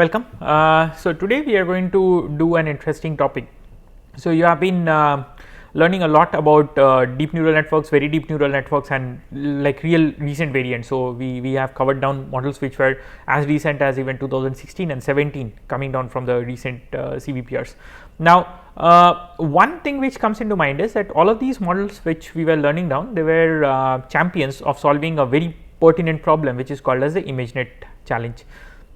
welcome. So today we are going to do an interesting topic. So you have been learning a lot about deep neural networks, very deep neural networks, and like real recent variants. So we have covered down models which were as recent as even 2016 and 17, coming down from the recent CVPRs. Now one thing which comes into mind is that all of these models which we were learning down, they were champions of solving a very pertinent problem which is called as the ImageNet challenge.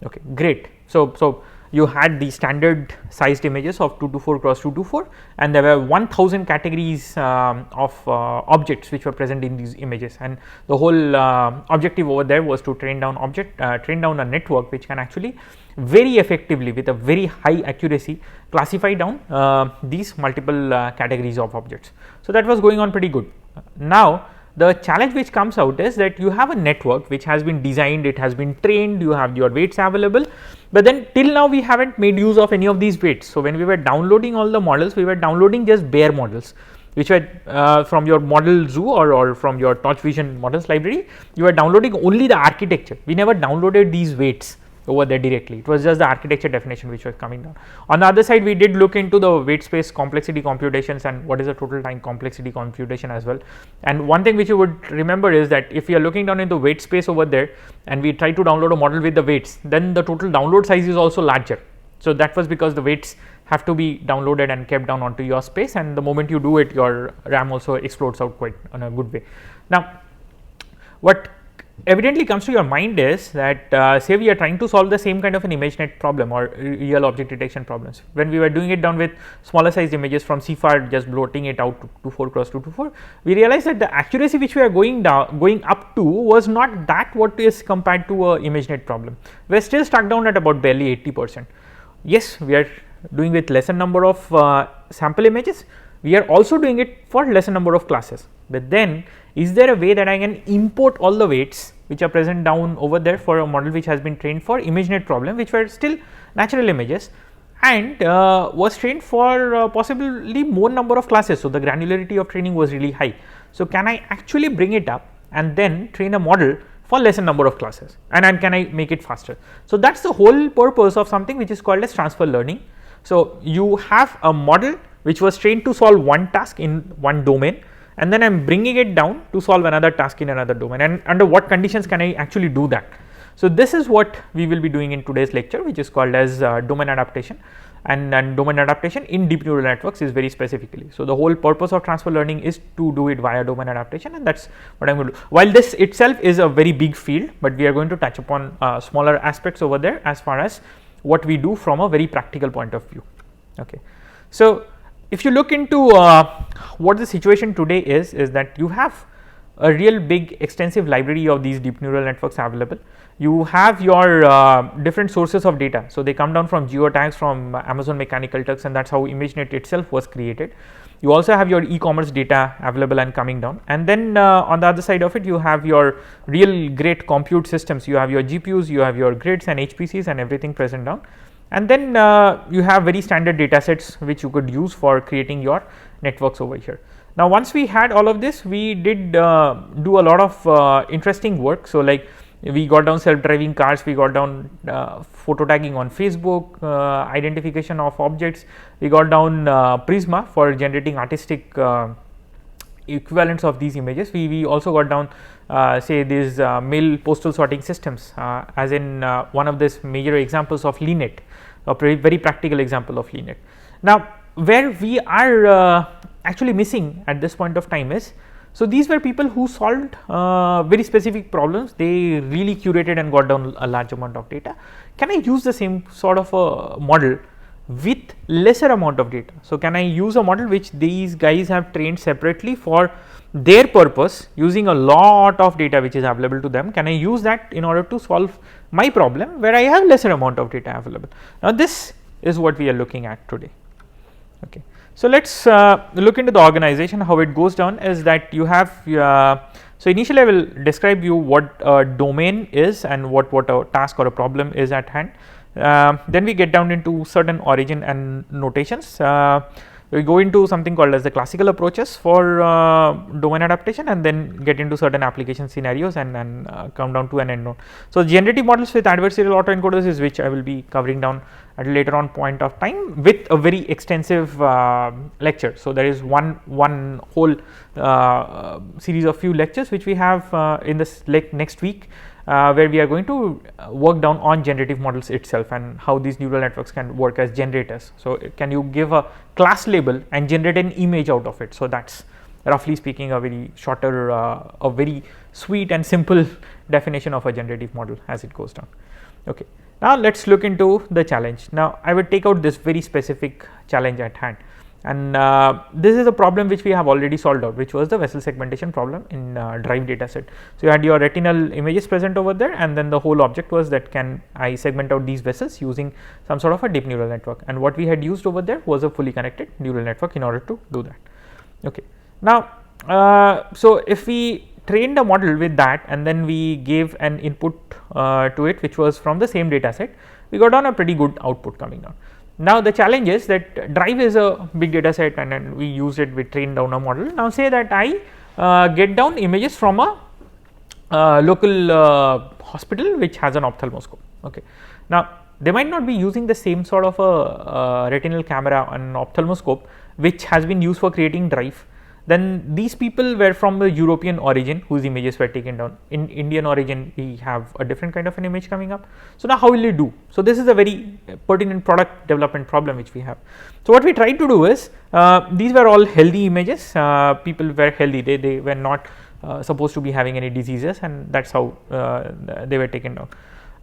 Okay, great. So you had the standard sized images of 224 cross 224, and there were 1000 categories of objects which were present in these images, and the whole objective over there was to train down a network which can actually very effectively with a very high accuracy classify down these multiple categories of objects. So that was going on pretty good. Now the challenge which comes out is that you have a network which has been designed, it has been trained, you have your weights available, but then till now we haven't made use of any of these weights. So when we were downloading all the models, we were downloading just bare models which were from your model zoo or from your Torch Vision models library. You were downloading only the architecture. We never downloaded these weights over there directly. It was just the architecture definition which was coming down. On the other side, we did look into the weight space complexity computations and what is the total time complexity computation as well. And one thing which you would remember is that if we are looking down into weight space over there and we try to download a model with the weights, then the total download size is also larger. So that was because the weights have to be downloaded and kept down onto your space, and the moment you do it, your RAM also explodes out quite in a good way. Now what evidently comes to your mind is that say we are trying to solve the same kind of an ImageNet problem or real object detection problems. When we were doing it down with smaller sized images from CFAR, just bloating it out to 224 cross 224, we realized that the accuracy which we are going up to was not that what is compared to a ImageNet problem. We are still stuck down at about barely 80%. Yes, we are doing with lesser number of sample images. We are also doing it for lesser number of classes, but then is there a way that I can import all the weights which are present down over there for a model which has been trained for ImageNet problem, which were still natural images and was trained for possibly more number of classes. So the granularity of training was really high. So can I actually bring it up and then train a model for lesser number of classes, and can I make it faster? So that's the whole purpose of something which is called as transfer learning. So you have a model which was trained to solve one task in one domain, and then I am bringing it down to solve another task in another domain, and under what conditions can I actually do that. So this is what we will be doing in today's lecture, which is called as domain adaptation, and domain adaptation in deep neural networks is very specifically. So the whole purpose of transfer learning is to do it via domain adaptation, and that's what I am going to do. While this itself is a very big field, but we are going to touch upon smaller aspects over there as far as what we do from a very practical point of view. Okay, so if you look into what the situation today is that you have a real big extensive library of these deep neural networks available. You have your different sources of data. So they come down from geotags, from Amazon Mechanical Turks, and that's how ImageNet itself was created. You also have your e-commerce data available and coming down, and then on the other side of it, you have your real great compute systems. You have your GPUs, you have your grids and HPCs and everything present down. And then you have very standard data sets which you could use for creating your networks over here. Now once we had all of this, we did do a lot of interesting work. So like we got down self-driving cars, we got down photo tagging on Facebook, identification of objects, we got down Prisma for generating artistic equivalents of these images. We also got down say these mail postal sorting systems, as in one of these major examples of LeanNet, a very practical example of LeanNet. Now where we are actually missing at this point of time is, so these were people who solved very specific problems. They really curated and got down a large amount of data. Can I use the same sort of a model with lesser amount of data? So can I use a model which these guys have trained separately for their purpose, using a lot of data which is available to them? Can I use that in order to solve my problem where I have lesser amount of data available? Now this is what we are looking at today. Okay, so let's look into the organization. How it goes down is that you have so initially I will describe you what a domain is and what a task or a problem is at hand. Then we get down into certain origin and notations. So, we go into something called as the classical approaches for domain adaptation, and then get into certain application scenarios and then come down to an end node. So, generative models with adversarial autoencoders is which I will be covering down at a later on point of time with a very extensive lecture. So, there is one whole series of few lectures which we have in this next week, where we are going to work down on generative models itself and how these neural networks can work as generators. So, can you give a class label and generate an image out of it? So, that is roughly speaking a very shorter, a very sweet and simple definition of a generative model as it goes down. Okay. Now, let us look into the challenge. Now, I will take out this very specific challenge at hand, and this is a problem which we have already solved out, which was the vessel segmentation problem in drive dataset. So, you had your retinal images present over there, and then the whole object was that can I segment out these vessels using some sort of a deep neural network, and what we had used over there was a fully connected neural network in order to do that. Okay. Now, so if we trained a model with that and then we gave an input to it which was from the same data set, we got on a pretty good output coming down. Now, the challenge is that drive is a big data set and then we use it, we train down a model. Now, say that I get down images from a local hospital which has an ophthalmoscope. Okay. Now, they might not be using the same sort of a retinal camera and ophthalmoscope which has been used for creating drive. Then these people were from the European origin whose images were taken down. In Indian origin, we have a different kind of an image coming up. So, now how will you do? So, this is a very pertinent product development problem which we have. So, what we tried to do is, these were all healthy images, people were healthy, they were not supposed to be having any diseases, and that is how they were taken down.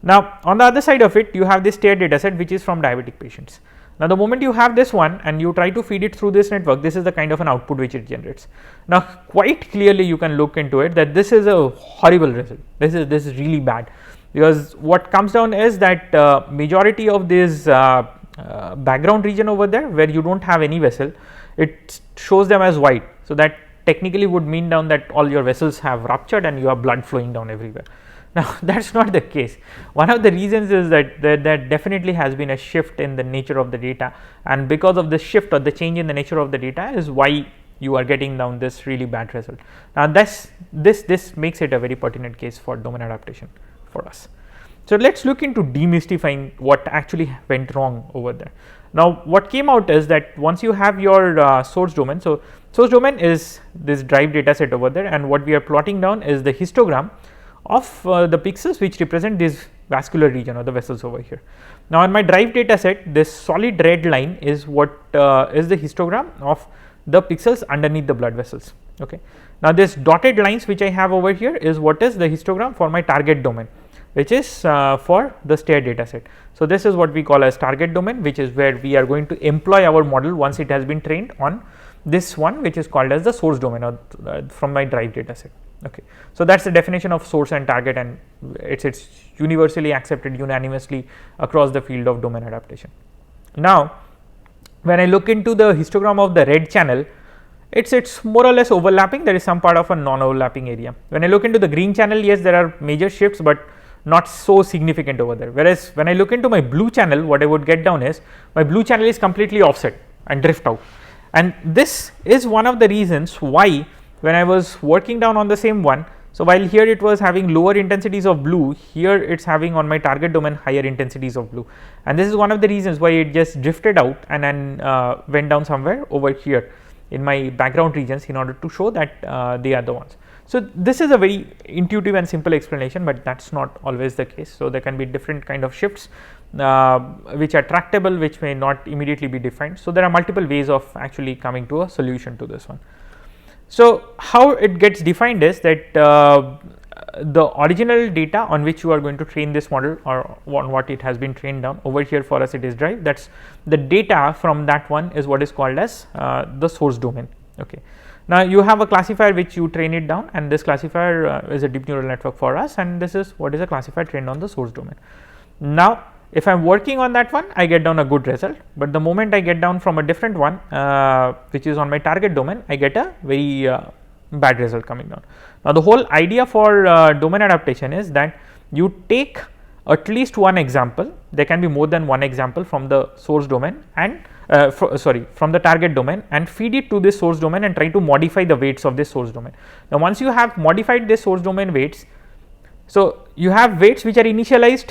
Now, on the other side of it, you have this TAIR data set which is from diabetic patients. Now, the moment you have this one and you try to feed it through this network, this is the kind of an output which it generates. Now, quite clearly you can look into it that this is a horrible result. This is really bad, because what comes down is that majority of this background region over there where you do not have any vessel, it shows them as white. So, that technically would mean down that all your vessels have ruptured and you have blood flowing down everywhere. Now, that is not the case. One of the reasons is that there definitely has been a shift in the nature of the data, and because of the shift or the change in the nature of the data is why you are getting down this really bad result. Now, this makes it a very pertinent case for domain adaptation for us. So, let us look into demystifying what actually went wrong over there. Now, what came out is that once you have your source domain, so source domain is this drive data set over there, and what we are plotting down is the histogram of the pixels which represent this vascular region or the vessels over here. Now, in my drive data set, this solid red line is what is the histogram of the pixels underneath the blood vessels. Okay. Now, this dotted lines which I have over here is what is the histogram for my target domain, which is for the TAIR data set. So, this is what we call as target domain, which is where we are going to employ our model once it has been trained on this one, which is called as the source domain or from my drive data set. Okay. So, that is the definition of source and target, and it is universally accepted unanimously across the field of domain adaptation. Now, when I look into the histogram of the red channel, it's more or less overlapping. There is some part of a non-overlapping area. When I look into the green channel, yes, there are major shifts, but not so significant over there. Whereas, when I look into my blue channel, what I would get down is my blue channel is completely offset and drift out, and this is one of the reasons why when I was working down on the same one. So, while here it was having lower intensities of blue, here it is having on my target domain higher intensities of blue, and this is one of the reasons why it just drifted out and then went down somewhere over here in my background regions in order to show that they are the ones. So, this is a very intuitive and simple explanation, but that is not always the case. So, there can be different kind of shifts which are tractable, which may not immediately be defined. So, there are multiple ways of actually coming to a solution to this one. So, how it gets defined is that the original data on which you are going to train this model or on what it has been trained on, over here for us it is drive, that is the data from that one is what is called as the source domain. Okay. Now, you have a classifier which you train it down, and this classifier is a deep neural network for us, and this is what is a classifier trained on the source domain. Now, if I am working on that one, I get down a good result, but the moment I get down from a different one which is on my target domain, I get a very bad result coming down. Now, the whole idea for domain adaptation is that you take at least one example, there can be more than one example from the source domain and from the target domain, and feed it to this source domain and try to modify the weights of this source domain. Now, once you have modified this source domain weights, so you have weights which are initialized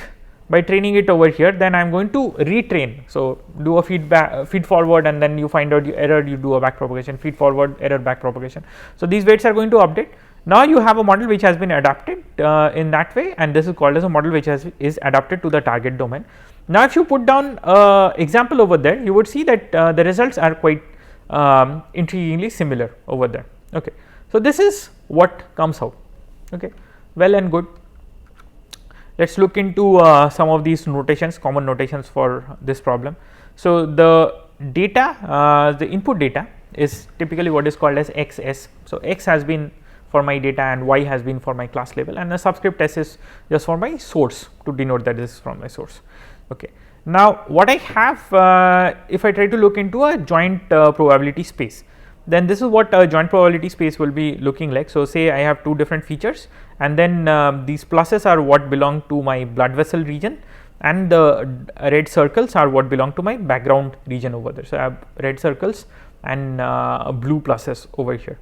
by training it over here, then I am going to retrain. So, do a feed forward, and then you find out the error, you do a back propagation, feed forward, error, back propagation. So, these weights are going to update. Now, you have a model which has been adapted in that way, and this is called as a model which is adapted to the target domain. Now, if you put down example over there, you would see that the results are quite intriguingly similar over there. Okay. So, this is what comes out. Okay. Well and good. Let us look into some of these notations, common notations for this problem. So, the data, the input data is typically what is called as XS. So, X has been for my data and Y has been for my class label, and the subscript S is just for my source, to denote that this is from my source. Okay. Now, what I have, if I try to look into a joint probability space, then this is what a joint probability space will be looking like. So, say I have two different features, and then these pluses are what belong to my blood vessel region, and the red circles are what belong to my background region over there. So, I have red circles and blue pluses over here.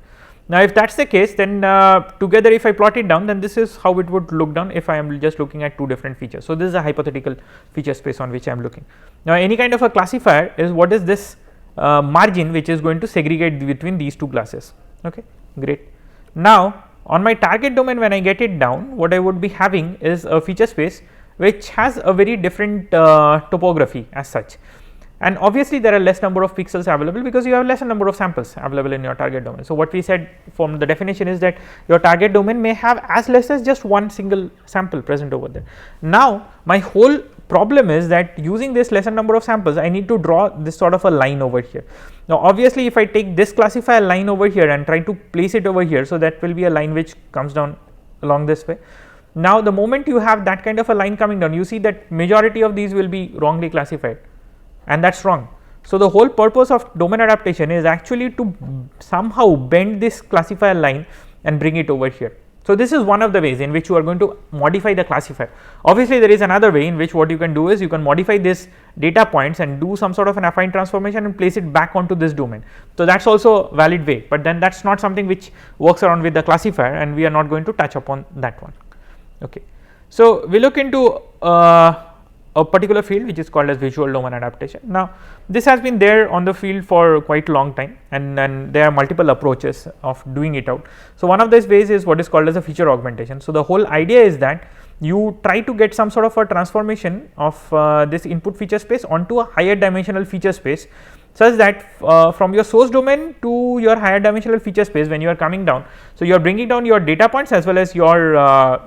Now, if that is the case, then together if I plot it down, then this is how it would look down if I am just looking at two different features. So, this is a hypothetical feature space on which I am looking. Now, any kind of a classifier is what is this margin which is going to segregate between these two classes. Okay, great. Now, on my target domain, when I get it down, what I would be having is a feature space which has a very different topography as such. And obviously, there are less number of pixels available because you have lesser number of samples available in your target domain. So, what we said from the definition is that your target domain may have as less as just one single sample present over there. Now, my whole problem is that using this lesser number of samples, I need to draw this sort of a line over here. Now, obviously, if I take this classifier line over here and try to place it over here, so that will be a line which comes down along this way. Now, the moment you have that kind of a line coming down, you see that majority of these will be wrongly classified, and that is wrong. So, the whole purpose of domain adaptation is actually to somehow bend this classifier line and bring it over here. So, this is one of the ways in which you are going to modify the classifier. Obviously, there is another way in which what you can do is you can modify this data points and do some sort of an affine transformation and place it back onto this domain. So, that is also a valid way, but then that is not something which works around with the classifier, and we are not going to touch upon that one. Okay. So, we look into a particular field which is called as visual domain adaptation. Now, this has been there on the field for quite a long time, and there are multiple approaches of doing it out. So, one of these ways is what is called as a feature augmentation. So, the whole idea is that you try to get some sort of a transformation of this input feature space onto a higher dimensional feature space, such that from your source domain to your higher dimensional feature space, when you are coming down, so you are bringing down your data points as well as your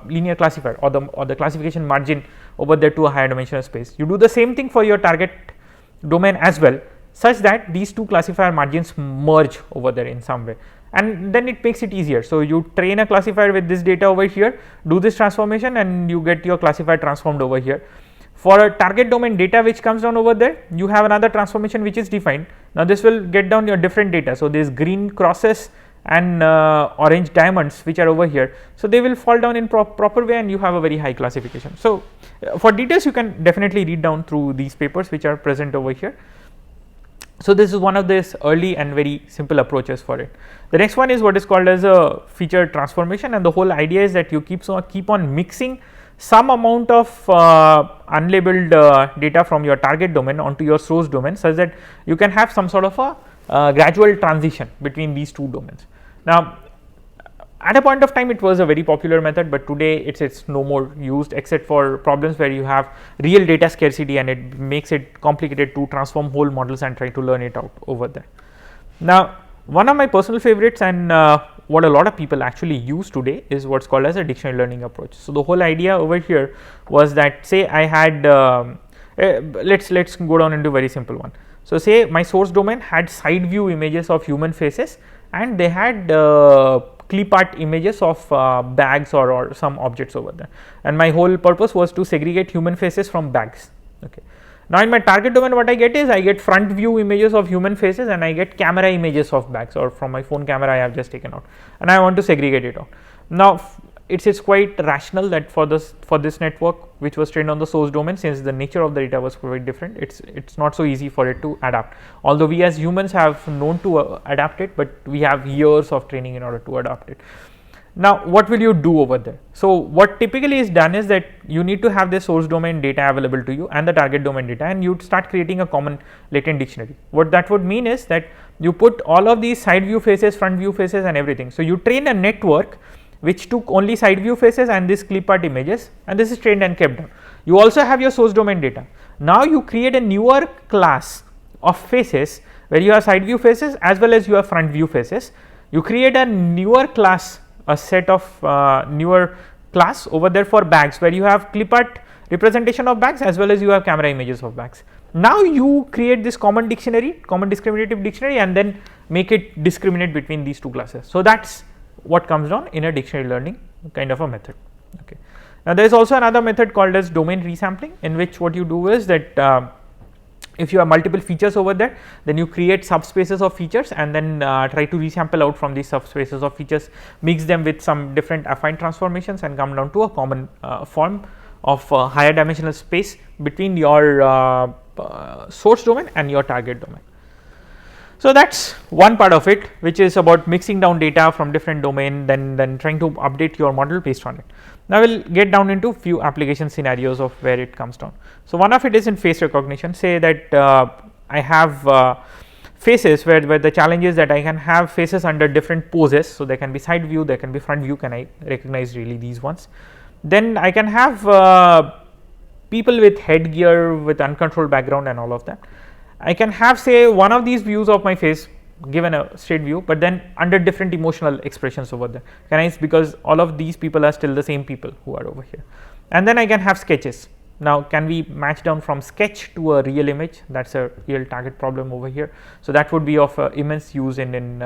linear classifier or the classification margin over there to a higher dimensional space. You do the same thing for your target domain as well, such that these two classifier margins merge over there in some way, and then it makes it easier. So, you train a classifier with this data over here, do this transformation, and you get your classifier transformed over here. For a target domain data which comes down over there, you have another transformation which is defined. Now, this will get down your different data. So, these green crosses and orange diamonds which are over here, so they will fall down in proper way, and you have a very high classification. So, for details you can definitely read down through these papers which are present over here. So, this is one of these early and very simple approaches for it. The next one is what is called as a feature transformation, and the whole idea is that you keep on mixing some amount of unlabeled data from your target domain onto your source domain, such that you can have some sort of a gradual transition between these two domains. Now, at a point of time it was a very popular method, but today it's no more used except for problems where you have real data scarcity, and it makes it complicated to transform whole models and try to learn it out over there. Now, one of my personal favorites and what a lot of people actually use today is what's called as a dictionary learning approach. So, the whole idea over here was that, say I had let's go down into a very simple one. So, say my source domain had side view images of human faces, and they had clip art images of bags or some objects over there, and my whole purpose was to segregate human faces from bags. Okay. Now, in my target domain what I get is I get front view images of human faces, and I get camera images of bags, or from my phone camera I have just taken out, and I want to segregate it out. Now, it's quite rational that for this network which was trained on the source domain, since the nature of the data was quite different, it's not so easy for it to adapt, although we as humans have known to adapt it, but we have years of training in order to adapt it. Now what will you do over there? So what typically is done is that you need to have the source domain data available to you and the target domain data, and you start creating a common latent dictionary. What that would mean is that you put all of these side view faces, front view faces and everything. So you train a network which took only side view faces and these clip art images, and this is trained and kept down. You also have your source domain data. Now you create a newer class of faces where you have side view faces as well as you have front view faces. You create a newer class, a set of newer class over there for bags, where you have clip art representation of bags as well as you have camera images of bags. Now you create this common dictionary, common discriminative dictionary, and then make it discriminate between these two classes. So that's what comes down in a dictionary learning kind of a method. Okay. Now there is also another method called as domain resampling, in which what you do is that if you have multiple features over there, then you create subspaces of features and then try to resample out from these subspaces of features, mix them with some different affine transformations and come down to a common form of higher dimensional space between your source domain and your target domain. So that's one part of it, which is about mixing down data from different domain, then trying to update your model based on it. Now we'll get down into few application scenarios of where it comes down. So one of it is in face recognition. Say that I have faces where the challenge is that I can have faces under different poses. So there can be side view, there can be front view. Can I recognize really these ones? Then I can have people with headgear, with uncontrolled background and all of that. I can have, say, one of these views of my face given a straight view, but then under different emotional expressions over there. Can I, because all of these people are still the same people who are over here. And then I can have sketches. Now can we match down from sketch to a real image? That's a real target problem over here. So that would be of immense use in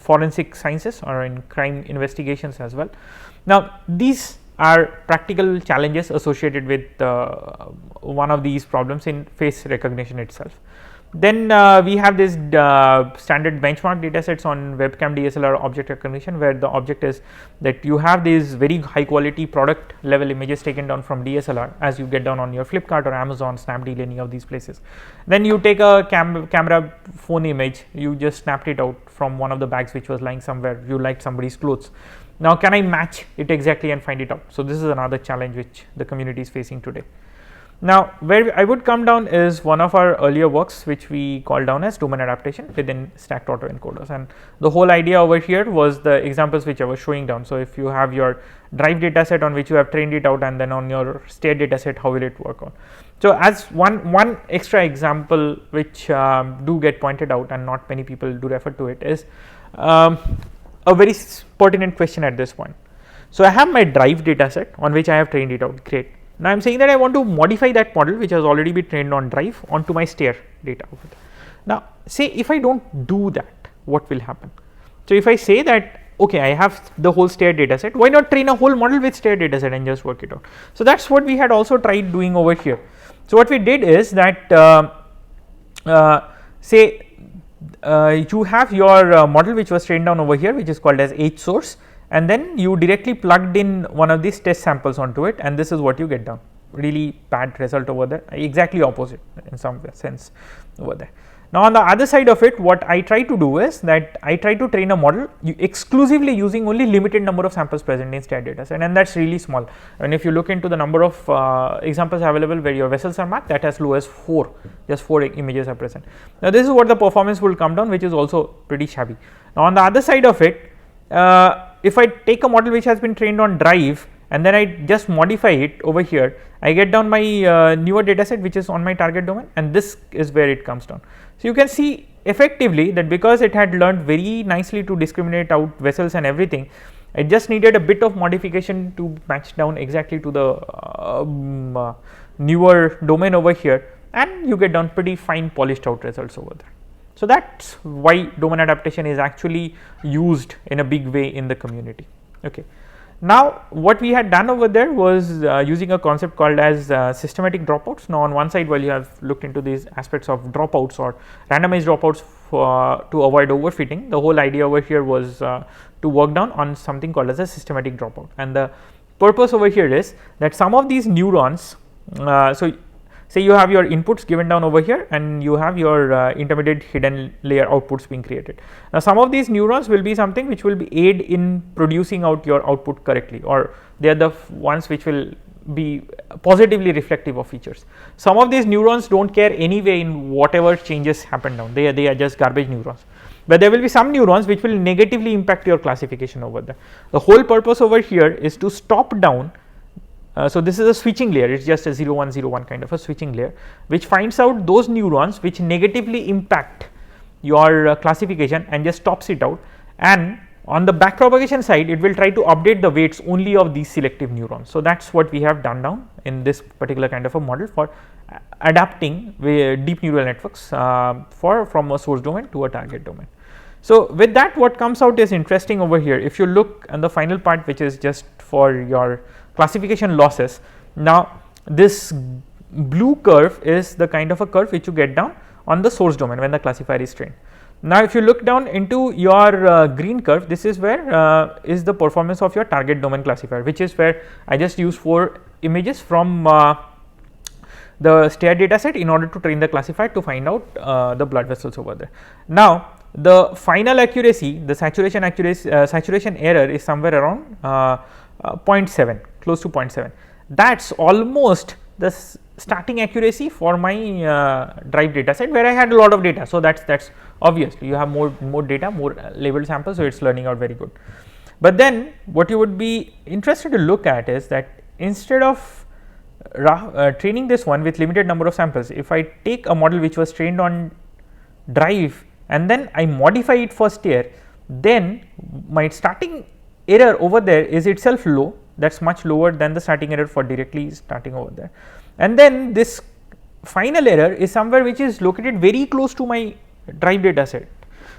forensic sciences or in crime investigations as well. Now these are practical challenges associated with one of these problems in face recognition itself. Then we have this standard benchmark data sets on webcam DSLR object recognition, where the object is that you have these very high quality product level images taken down from DSLR as you get down on your Flipkart or Amazon, Snapdeal, any of these places. Then you take a camera phone image, you just snapped it out from one of the bags which was lying somewhere, you liked somebody's clothes. Now can I match it exactly and find it out? So this is another challenge which the community is facing today. Now where I would come down is one of our earlier works which we call down as domain adaptation within stacked autoencoders, and the whole idea over here was the examples which I was showing down. So if you have your drive data set on which you have trained it out, and then on your state data set, how will it work on? So as one extra example which do get pointed out and not many people do refer to it is a very pertinent question at this point. So I have my drive data set on which I have trained it out, great. Now I am saying that I want to modify that model which has already been trained on drive onto my stair data over there. Now say if I don't do that, what will happen? So if I say that okay, I have the whole stair data set, why not train a whole model with stair data set and just work it out? So that's what we had also tried doing over here. So what we did is that say you have your model which was trained down over here, which is called as H source, and then you directly plugged in one of these test samples onto it, and this is what you get down. Really bad result over there, exactly opposite in some sense over there. Now on the other side of it, what I try to do is that I try to train a model exclusively using only limited number of samples present in state data set, and that's really small. And if you look into the number of examples available where your vessels are marked, that as low as 4, just 4 images are present. Now this is what the performance will come down, which is also pretty shabby. Now on the other side of it, if I take a model which has been trained on drive and then I just modify it over here, I get down my newer data set which is on my target domain, and this is where it comes down. So you can see effectively that because it had learned very nicely to discriminate out vessels and everything, it just needed a bit of modification to match down exactly to the newer domain over here, and you get down pretty fine polished out results over there. So that's why domain adaptation is actually used in a big way in the community. Okay. Now what we had done over there was using a concept called as systematic dropouts. Now on one side, while you have looked into these aspects of dropouts or randomized dropouts to avoid overfitting. The whole idea over here was to work down on something called as a systematic dropout, and the purpose over here is that some of these neurons, so say you have your inputs given down over here and you have your intermediate hidden layer outputs being created. Now, some of these neurons will be something which will be aid in producing out your output correctly, or they are the ones which will be positively reflective of features. Some of these neurons do not care anyway in whatever changes happen down, they are just garbage neurons. But there will be some neurons which will negatively impact your classification over there. The whole purpose over here is to stop down. So this is a switching layer, it is just a 0 1 0 1 kind of a switching layer, which finds out those neurons which negatively impact your classification and just stops it out, and on the back propagation side it will try to update the weights only of these selective neurons. So that is what we have done down in this particular kind of a model for adapting deep neural networks from a source domain to a target domain. So with that, what comes out is interesting over here. If you look at the final part, which is just for your classification losses, now this blue curve is the kind of a curve which you get down on the source domain when the classifier is trained. Now, if you look down into your green curve, this is where is the performance of your target domain classifier, which is where I just use 4 images from the stair data set in order to train the classifier to find out the blood vessels over there. Now, the final accuracy, the saturation error is somewhere around 0.7, close to 0.7. That is almost the starting accuracy for my drive data set, where I had a lot of data. So that's obviously you have more data, more labeled samples, so it's learning out very good. But then what you would be interested to look at is that instead of training this one with limited number of samples, if I take a model which was trained on drive and then I modify it for stair, then my starting error over there is itself low, that is much lower than the starting error for directly starting over there. And then this final error is somewhere which is located very close to my drive data set.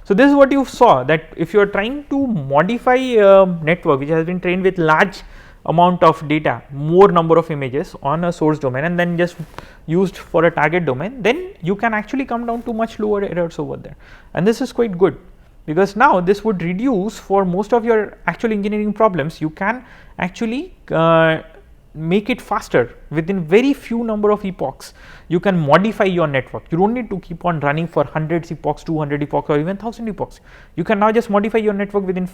So this is what you saw, that if you are trying to modify a network which has been trained with large amount of data, more number of images on a source domain and then just used for a target domain, then you can actually come down to much lower errors over there. And this is quite good, because now this would reduce for most of your actual engineering problems. You can actually make it faster within very few number of epochs. You can modify your network. You don't need to keep on running for 100 epochs, 200 epochs, or even 1000 epochs. You can now just modify your network within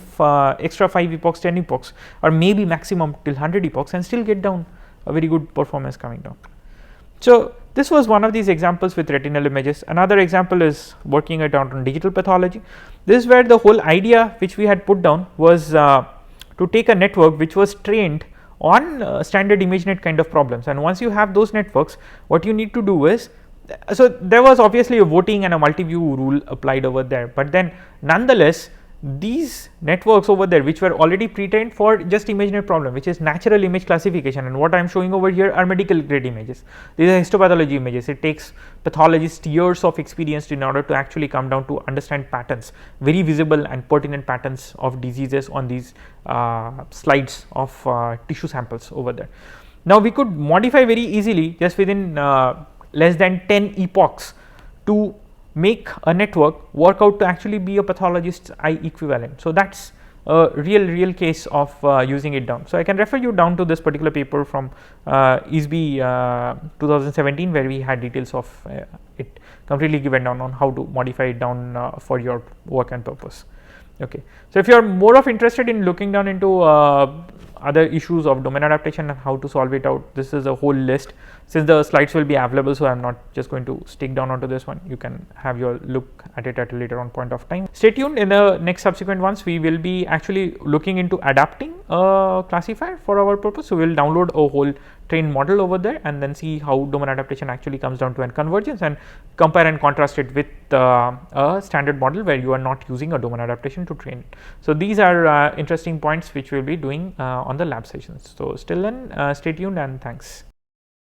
extra 5 epochs, 10 epochs, or maybe maximum till 100 epochs, and still get down a very good performance coming down. So this was one of these examples with retinal images. Another example is working it out on digital pathology. This is where the whole idea which we had put down was to take a network which was trained on standard ImageNet kind of problems, and once you have those networks, what you need to do is, so there was obviously a voting and a multi-view rule applied over there, but then nonetheless these networks over there which were already pre-trained for just ImageNet problem, which is natural image classification, and what I am showing over here are medical grade images. These are histopathology images. It takes pathologists years of experience in order to actually come down to understand patterns, very visible and pertinent patterns of diseases on these slides of tissue samples over there. Now we could modify very easily just within less than 10 epochs to make a network work out to actually be a pathologist's eye equivalent. So that is a real case of using it down. So I can refer you down to this particular paper from ISB 2017, where we had details of it completely given down on how to modify it down for your work and purpose. Okay. So if you are more of interested in looking down into other issues of domain adaptation and how to solve it out, this is a whole list. Since the slides will be available, so I am not just going to stick down onto this one. You can have your look at it at a later on point of time. Stay tuned. In the next subsequent ones, we will be actually looking into adapting a classifier for our purpose. So we will download a whole trained model over there and then see how domain adaptation actually comes down to an convergence, and compare and contrast it with a standard model where you are not using a domain adaptation to train it. So these are interesting points which we will be doing on the lab sessions. So still then, stay tuned and thanks.